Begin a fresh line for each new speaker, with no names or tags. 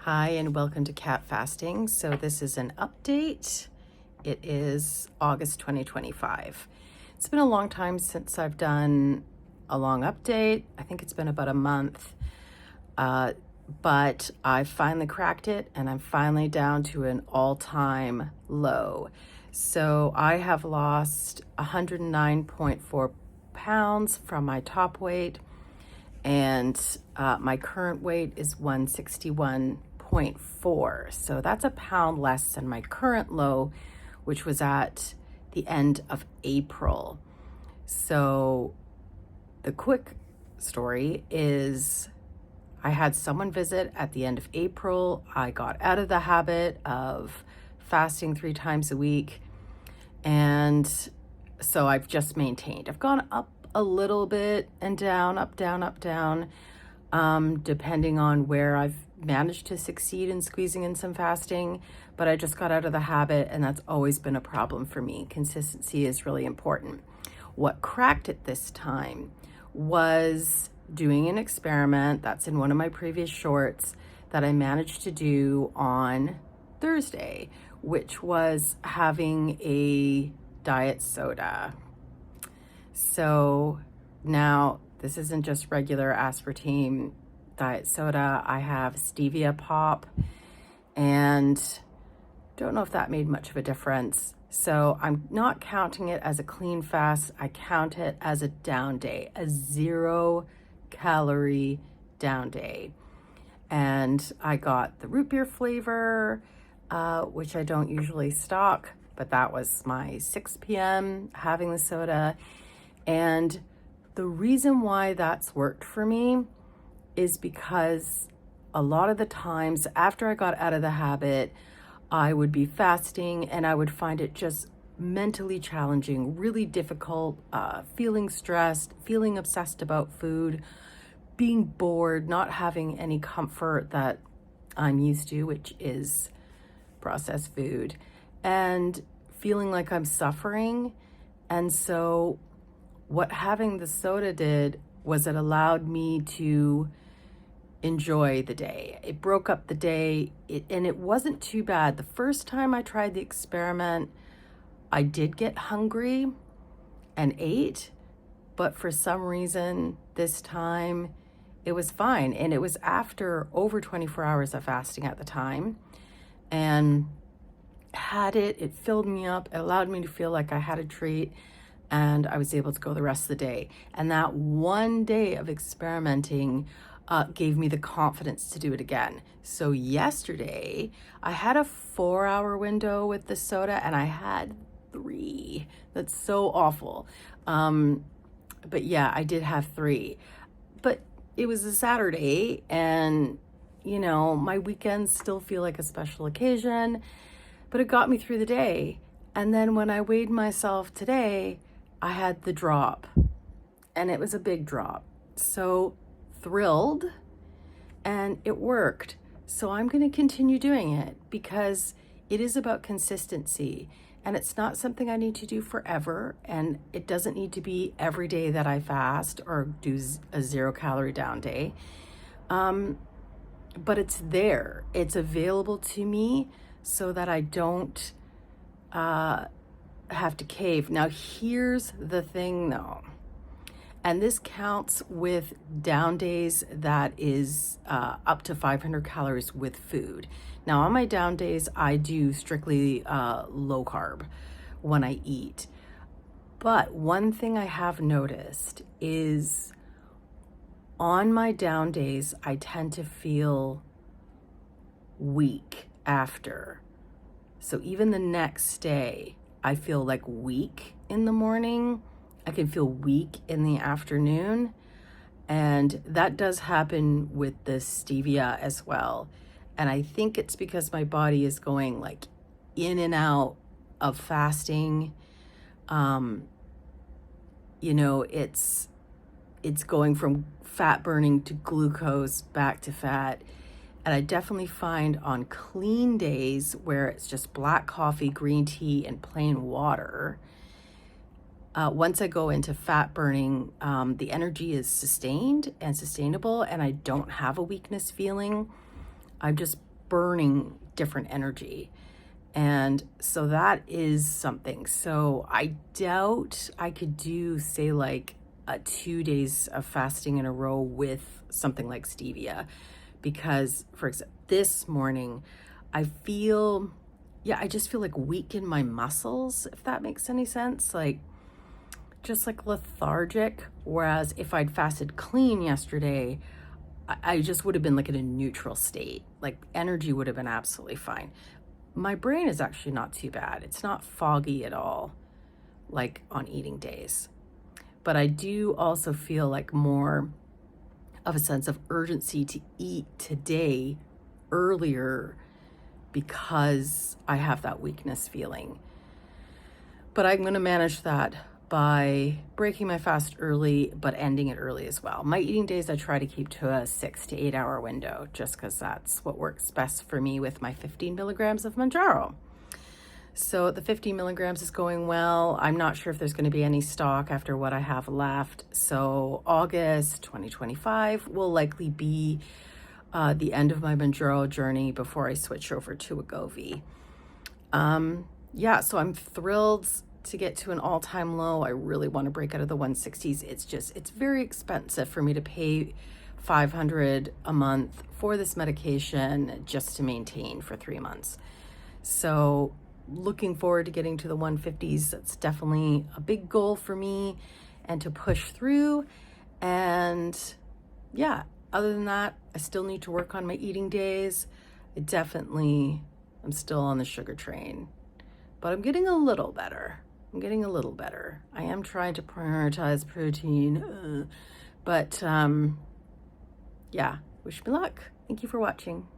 Hi, and welcome to Cat Fasting. So this is an update. It is August 2025. It's been a long time since I've done a long update. I think it's been about a month, but I finally cracked it and I'm finally down to an all-time low. So I have lost 109.4 pounds from my top weight, and my current weight is 161.4. So that's a pound less than my current low, which was at the end of April. So the quick story is I had someone visit at the end of April. I got out of the habit of fasting 3 times a week. And so I've just maintained. I've gone up a little bit and down, up, down, depending on where I've managed to succeed in squeezing in some fasting. But I just got out of the habit, and that's always been a problem for me. Consistency is really important. What cracked it this time was doing an experiment that's in one of my previous shorts that I managed to do on Thursday, which was having a diet soda. So now this isn't just regular aspartame diet soda. I have stevia pop, and don't know if that made much of a difference. So I'm not counting it as a clean fast. I count it as a down day, a 0-calorie down day. And I got the root beer flavor, which I don't usually stock, but that was my 6 p.m. having the soda. And the reason why that's worked for me is because a lot of the times after I got out of the habit, I would be fasting and I would find it just mentally challenging, really difficult, feeling stressed, feeling obsessed about food, being bored, not having any comfort that I'm used to, which is processed food, and feeling like I'm suffering. And so what having the soda did was it allowed me to enjoy the day. It broke up the day, and it wasn't too bad. The first time I tried the experiment, I did get hungry and ate, but for some reason this time it was fine. And it was after over 24 hours of fasting at the time, and it filled me up. It allowed me to feel like I had a treat, and I was able to go the rest of the day. And that one day of experimenting gave me the confidence to do it again. So yesterday, I had a 4-hour window with the soda, and I had 3. That's so awful. But yeah, I did have 3. But it was a Saturday, and my weekends still feel like a special occasion, but it got me through the day. And then when I weighed myself today, I had the drop, and it was a big drop. So thrilled, and it worked. So I'm going to continue doing it because it is about consistency, and it's not something I need to do forever, and it doesn't need to be every day that I fast or do a 0-calorie down day. But it's there. It's available to me so that I don't have to cave. Now, here's the thing though, and this counts with down days that is up to 500 calories with food. Now, on my down days, I do strictly low carb when I eat. But one thing I have noticed is on my down days, I tend to feel weak after. So even the next day, I feel like weak in the morning. I can feel weak in the afternoon. And that does happen with the stevia as well. And I think it's because my body is going like in and out of fasting. It's going from fat burning to glucose back to fat. And I definitely find on clean days where it's just black coffee, green tea, and plain water, once I go into fat burning, the energy is sustained and sustainable, and I don't have a weakness feeling. I'm just burning different energy. And so that is something. So I doubt I could do, say, like 2 days of fasting in a row with something like stevia, because, for example, this morning I feel, yeah, I just feel like weak in my muscles, if that makes any sense. Like, just like lethargic. Whereas if I'd fasted clean yesterday, I just would have been like in a neutral state. Like, energy would have been absolutely fine. My brain is actually not too bad. It's not foggy at all, like on eating days. But I do also feel like more of a sense of urgency to eat today earlier because I have that weakness feeling. But I'm going to manage that by breaking my fast early, but ending it early as well. My eating days, I try to keep to a 6 to 8 hour window, just because that's what works best for me with my 15 milligrams of Mounjaro. So the 15 milligrams is going well. I'm not sure if there's going to be any stock after what I have left. So August 2025 will likely be the end of my Mounjaro journey before I switch over to Wegovy. Yeah, so I'm thrilled to get to an all-time low. I really want to break out of the 160s. It's very expensive for me to pay $500 a month for this medication just to maintain for 3 months. So looking forward to getting to the 150s. That's definitely a big goal for me and to push through. And yeah, other than that, I still need to work on my eating days. I'm still on the sugar train, but I'm getting a little better. I am trying to prioritize protein, but yeah, wish me luck. Thank you for watching.